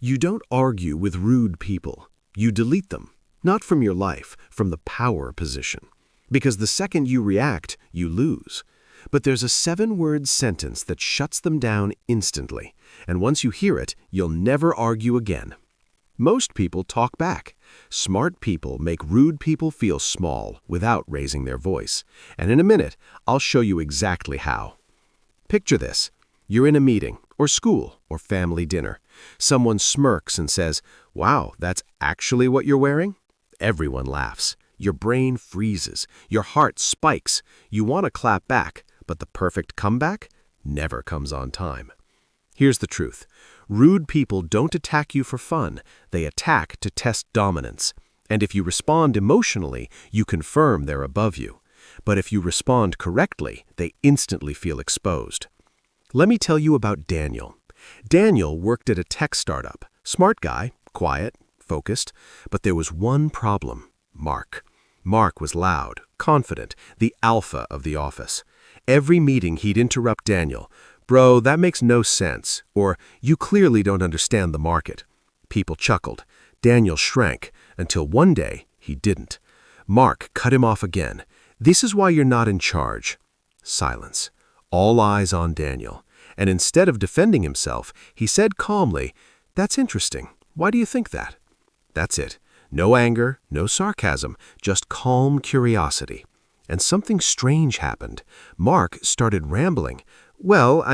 You don't argue with rude people. You delete them. Not from your life, from the power position. Because the second you react, you lose. But there's a 7-word sentence that shuts them down instantly, and once you hear it, you'll never argue again. Most people talk back. Smart people make rude people feel small without raising their voice. And in a minute, I'll show you exactly how. Picture this. You're in a meeting, or school, or family dinner. Someone smirks and says, "Wow, that's actually what you're wearing?" Everyone laughs. Your brain freezes. Your heart spikes. You want to clap back, but the perfect comeback never comes on time. Here's the truth. Rude people don't attack you for fun. They attack to test dominance. And if you respond emotionally, you confirm they're above you. But if you respond correctly, they instantly feel exposed. Let me tell you about Daniel. Daniel worked at a tech startup. Smart guy, quiet, focused. But there was one problem. Mark. Mark was loud, confident, the alpha of the office. Every meeting he'd interrupt Daniel. "Bro, that makes no sense," or "You clearly don't understand the market." People chuckled. Daniel shrank, until one day he didn't. Mark cut him off again. "This is why you're not in charge." Silence. All eyes on Daniel. And instead of defending himself, he said calmly, "That's interesting. Why do you think that?" That's it. No anger, no sarcasm, just calm curiosity. And something strange happened. Mark started rambling. "Well,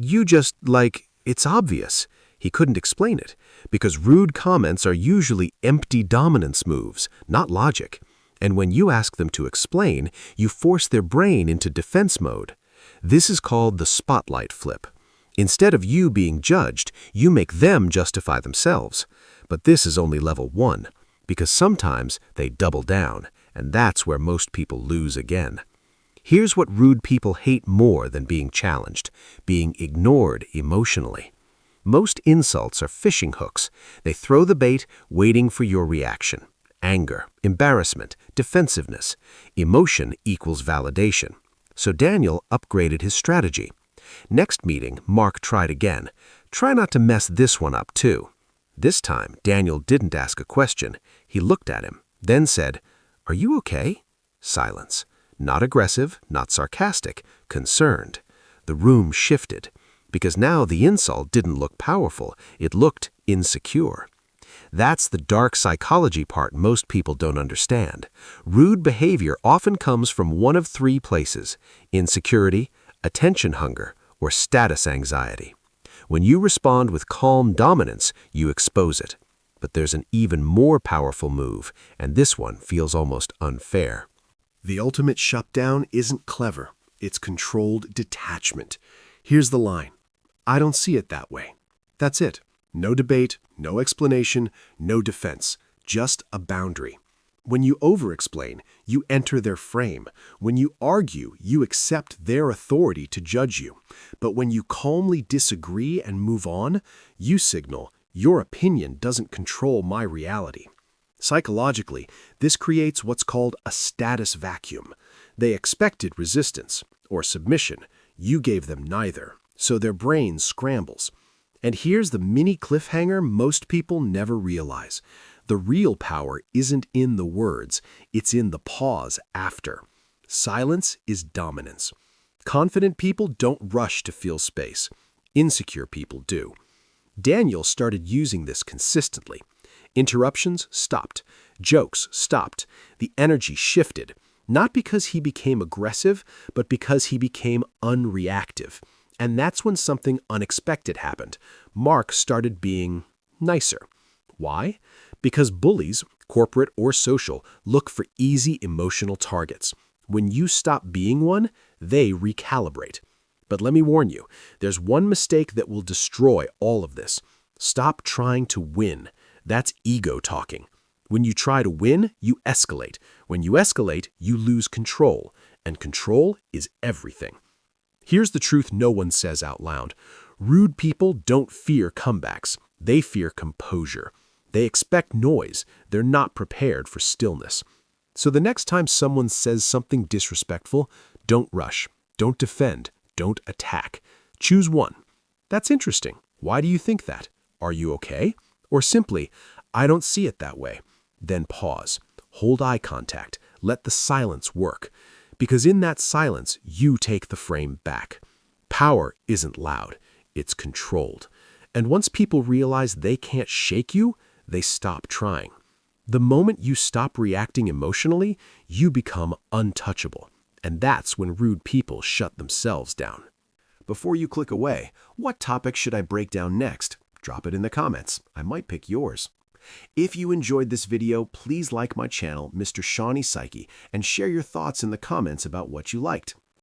you just, it's obvious." He couldn't explain it, because rude comments are usually empty dominance moves, not logic. And when you ask them to explain, you force their brain into defense mode. This is called the spotlight flip. Instead of you being judged, you make them justify themselves. But this is only level 1, because sometimes they double down, and that's where most people lose again. Here's what rude people hate more than being challenged: being ignored emotionally. Most insults are fishing hooks. They throw the bait, waiting for your reaction. Anger, embarrassment, defensiveness. Emotion equals validation. So Daniel upgraded his strategy. Next meeting, Mark tried again. Try not to mess this one up too. This time, Daniel didn't ask a question. He looked at him, then said, "Are you okay?" Silence. Not aggressive, not sarcastic, concerned. The room shifted, because now the insult didn't look powerful, it looked insecure. That's the dark psychology part most people don't understand. Rude behavior often comes from one of 3 places: insecurity, attention hunger, or status anxiety. When you respond with calm dominance, you expose it. But there's an even more powerful move, and this one feels almost unfair. The ultimate shutdown isn't clever. It's controlled detachment. Here's the line. "I don't see it that way." That's it. No debate, no explanation, no defense. Just a boundary. When you over-explain, you enter their frame. When you argue, you accept their authority to judge you. But when you calmly disagree and move on, you signal, "Your opinion doesn't control my reality." Psychologically, this creates what's called a status vacuum. They expected resistance or submission. You gave them neither, so their brain scrambles. And here's the mini cliffhanger most people never realize. The real power isn't in the words, it's in the pause after. Silence is dominance. Confident people don't rush to fill space. Insecure people do. Daniel started using this consistently. Interruptions stopped. Jokes stopped. The energy shifted, not because he became aggressive, but because he became unreactive. And that's when something unexpected happened. Mark started being nicer. Why? Because bullies, corporate or social, look for easy emotional targets. When you stop being one, they recalibrate. But let me warn you, there's one mistake that will destroy all of this. Stop trying to win. That's ego talking. When you try to win, you escalate. When you escalate, you lose control. And control is everything. Here's the truth no one says out loud. Rude people don't fear comebacks. They fear composure. They expect noise. They're not prepared for stillness. So the next time someone says something disrespectful, don't rush, don't defend, don't attack. Choose one. That's interesting. Why do you think that? Are you okay? Or simply, I don't see it that way. Then pause. Hold eye contact. Let the silence work. Because in that silence, you take the frame back. Power isn't loud. It's controlled. And once people realize they can't shake you, they stop trying. The moment you stop reacting emotionally, you become untouchable. And that's when rude people shut themselves down. Before you click away, what topic should I break down next? Drop it in the comments. I might pick yours. If you enjoyed this video, please like my channel, Mr. Shani Psyche, and share your thoughts in the comments about what you liked.